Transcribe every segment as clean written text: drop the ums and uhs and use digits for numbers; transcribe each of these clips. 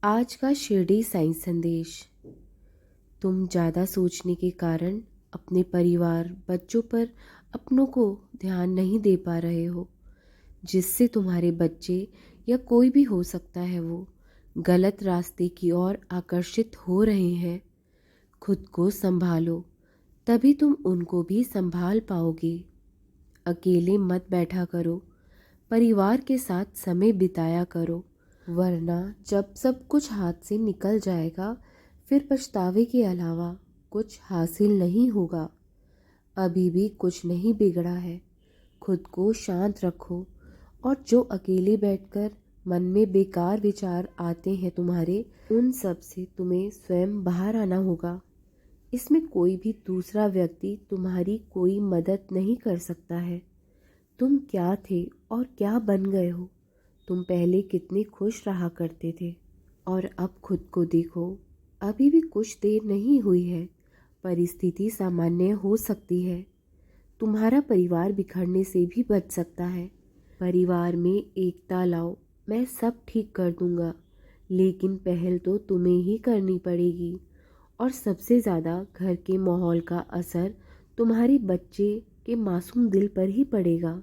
आज का शिरडी साई संदेश। तुम ज़्यादा सोचने के कारण अपने परिवार, बच्चों पर अपनों को ध्यान नहीं दे पा रहे हो, जिससे तुम्हारे बच्चे या कोई भी हो सकता है वो गलत रास्ते की ओर आकर्षित हो रहे हैं। खुद को संभालो, तभी तुम उनको भी संभाल पाओगे। अकेले मत बैठा करो, परिवार के साथ समय बिताया करो, वरना जब सब कुछ हाथ से निकल जाएगा फिर पछतावे के अलावा कुछ हासिल नहीं होगा। अभी भी कुछ नहीं बिगड़ा है। खुद को शांत रखो और जो अकेले बैठकर मन में बेकार विचार आते हैं तुम्हारे, उन सब से तुम्हें स्वयं बाहर आना होगा। इसमें कोई भी दूसरा व्यक्ति तुम्हारी कोई मदद नहीं कर सकता है। तुम क्या थे और क्या बन गए हो। तुम पहले कितने खुश रहा करते थे और अब खुद को देखो। अभी भी कुछ देर नहीं हुई है, परिस्थिति सामान्य हो सकती है। तुम्हारा परिवार बिखरने से भी बच सकता है। परिवार में एकता लाओ, मैं सब ठीक कर दूंगा, लेकिन पहल तो तुम्हें ही करनी पड़ेगी। और सबसे ज़्यादा घर के माहौल का असर तुम्हारे बच्चे के मासूम दिल पर ही पड़ेगा,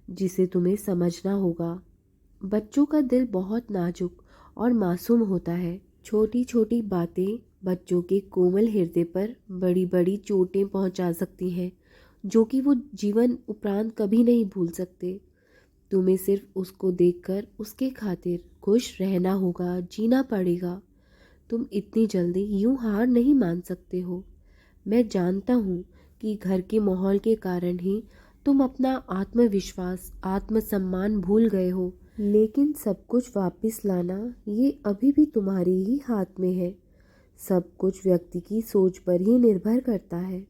जिसे तुम्हें समझना होगा। बच्चों का दिल बहुत नाजुक और मासूम होता है। छोटी छोटी बातें बच्चों के कोमल हृदय पर बड़ी बड़ी चोटें पहुंचा सकती हैं, जो कि वो जीवन उपरांत कभी नहीं भूल सकते। तुम्हें सिर्फ उसको देखकर उसके खातिर खुश रहना होगा, जीना पड़ेगा। तुम इतनी जल्दी यूं हार नहीं मान सकते हो। मैं जानता हूँ कि घर के माहौल के कारण ही तुम अपना आत्मविश्वास, आत्मसम्मान भूल गए हो, लेकिन सब कुछ वापस लाना ये अभी भी तुम्हारे ही हाथ में है। सब कुछ व्यक्ति की सोच पर ही निर्भर करता है।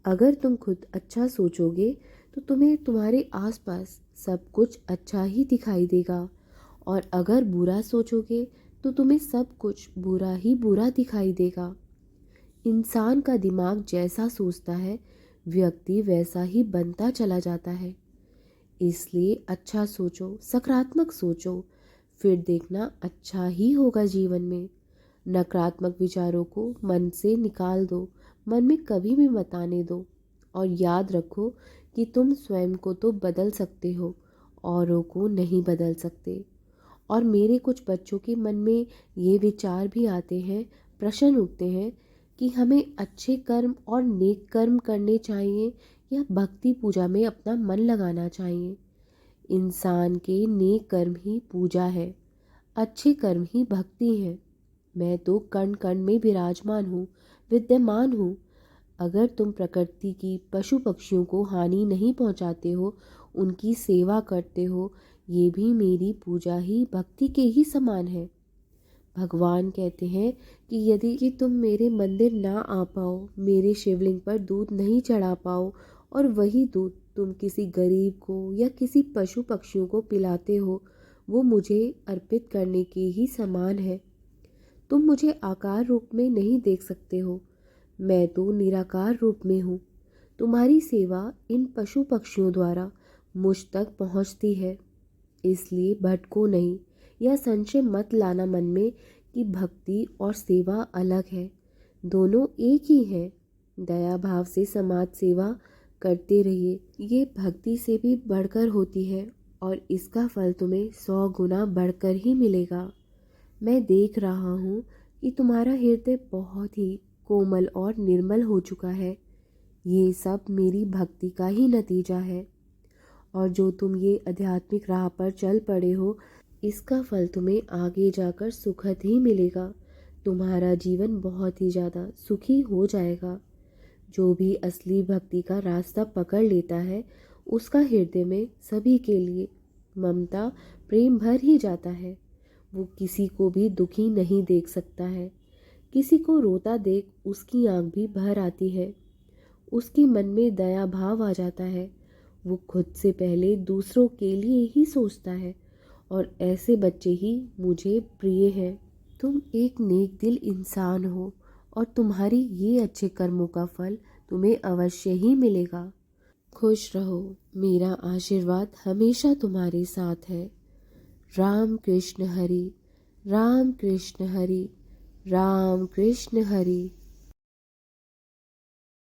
अगर तुम खुद अच्छा सोचोगे तो तुम्हें तुम्हारे आसपास सब कुछ अच्छा ही दिखाई देगा, और अगर बुरा सोचोगे तो तुम्हें सब कुछ बुरा ही बुरा दिखाई देगा। इंसान का दिमाग जैसा सोचता है, व्यक्ति वैसा ही बनता चला जाता है। इसलिए अच्छा सोचो, सकारात्मक सोचो, फिर देखना अच्छा ही होगा जीवन में। नकारात्मक विचारों को मन से निकाल दो, मन में कभी भी मत आने दो। और याद रखो कि तुम स्वयं को तो बदल सकते हो, औरों को नहीं बदल सकते। और मेरे कुछ बच्चों के मन में ये विचार भी आते हैं, प्रश्न उठते हैं कि हमें अच्छे कर्म और नेक कर्म करने चाहिए या भक्ति पूजा में अपना मन लगाना चाहिए। इंसान के नेक कर्म ही पूजा है, अच्छे कर्म ही भक्ति है। मैं तो कण कण में विराजमान हूँ, विद्यमान हूँ। अगर तुम प्रकृति की, पशु पक्षियों को हानि नहीं पहुँचाते हो, उनकी सेवा करते हो, ये भी मेरी पूजा ही, भक्ति के ही समान है। भगवान कहते हैं कि यदि कि तुम मेरे मंदिर ना आ पाओ, मेरे शिवलिंग पर दूध नहीं चढ़ा पाओ, और वही दूध तुम किसी गरीब को या किसी पशु पक्षियों को पिलाते हो, वो मुझे अर्पित करने के ही समान है। तुम मुझे आकार रूप में नहीं देख सकते हो, मैं तो निराकार रूप में हूँ। तुम्हारी सेवा इन पशु पक्षियों द्वारा मुझ तक पहुँचती है। इसलिए भटको नहीं, या संशय मत लाना मन में कि भक्ति और सेवा अलग है। दोनों एक ही है। दया भाव से समाज सेवा करते रहिए, ये भक्ति से भी बढ़कर होती है, और इसका फल तुम्हें 100 गुना बढ़कर ही मिलेगा। मैं देख रहा हूँ कि तुम्हारा हृदय बहुत ही कोमल और निर्मल हो चुका है। ये सब मेरी भक्ति का ही नतीजा है। और जो तुम ये आध्यात्मिक राह पर चल पड़े हो, इसका फल तुम्हें आगे जाकर सुखद ही मिलेगा। तुम्हारा जीवन बहुत ही ज़्यादा सुखी हो जाएगा। जो भी असली भक्ति का रास्ता पकड़ लेता है, उसका हृदय में सभी के लिए ममता, प्रेम भर ही जाता है। वो किसी को भी दुखी नहीं देख सकता है। किसी को रोता देख उसकी आंख भी भर आती है। उसके मन में दया भाव आ जाता है। वो खुद से पहले दूसरों के लिए ही सोचता है, और ऐसे बच्चे ही मुझे प्रिय हैं। तुम एक नेक दिल इंसान हो, और तुम्हारी ये अच्छे कर्मों का फल तुम्हें अवश्य ही मिलेगा। खुश रहो, मेरा आशीर्वाद हमेशा तुम्हारे साथ है। राम कृष्ण हरि। राम कृष्ण हरि, राम कृष्ण हरि,